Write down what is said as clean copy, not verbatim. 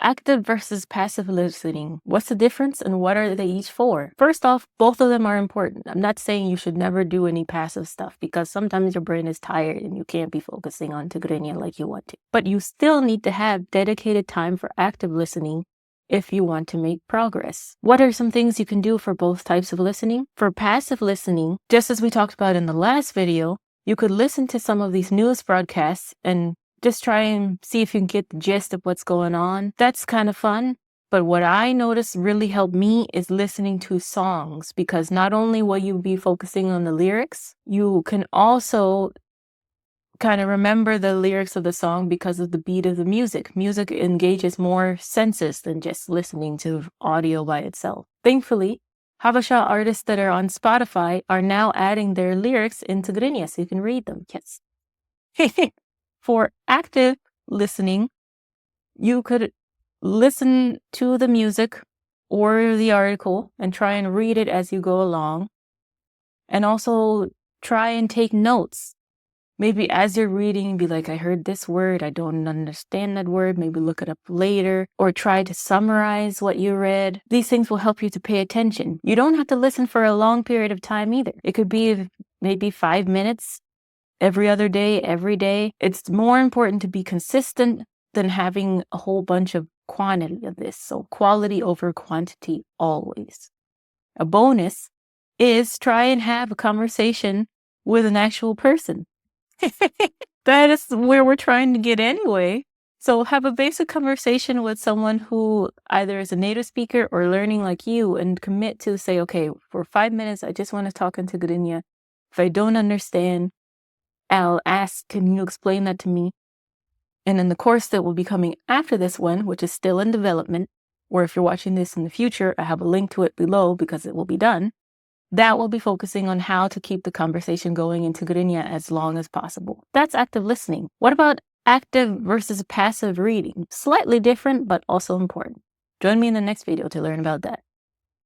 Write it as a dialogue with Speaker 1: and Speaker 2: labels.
Speaker 1: active versus passive listening. What's the difference and what are they each for? First off, both of them are important. I'm not saying you should never do any passive stuff because sometimes your brain is tired and you can't be focusing on Tigrinya like you want to. But you still need to have dedicated time for active listening if you want to make progress. What are some things you can do for both types of listening? For passive listening, just as we talked about in the last video, you could listen to some of these news broadcasts and just try and see if you can get the gist of what's going on. That's kind of fun. But what I noticed really helped me is listening to songs, because not only will you be focusing on the lyrics, you can also kind of remember the lyrics of the song because of the beat of the music. Music engages more senses than just listening to audio by itself. Thankfully, Habesha artists that are on Spotify are now adding their lyrics into Tigrinya so you can read them. Yes. For active listening, you could listen to the music or the article and try and read it as you go along. And also try and take notes. Maybe as you're reading, be like, I heard this word, I don't understand that word, maybe look it up later, or try to summarize what you read. These things will help you to pay attention. You don't have to listen for a long period of time either. It could be maybe 5 minutes every other day, every day. It's more important to be consistent than having a whole bunch of quantity of this. So quality over quantity always. A bonus is try and have a conversation with an actual person. That is where we're trying to get anyway. So have a basic conversation with someone who either is a native speaker or learning like you, and commit to say, okay, for 5 minutes, I just want to talk in Tigrinya. If I don't understand, I'll ask, can you explain that to me? And in the course that will be coming after this one, which is still in development, or if you're watching this in the future, I have a link to it below because it will be done. That will be focusing on how to keep the conversation going in Tigrinya as long as possible. That's active listening. What about active versus passive reading? Slightly different, but also important. Join me in the next video to learn about that.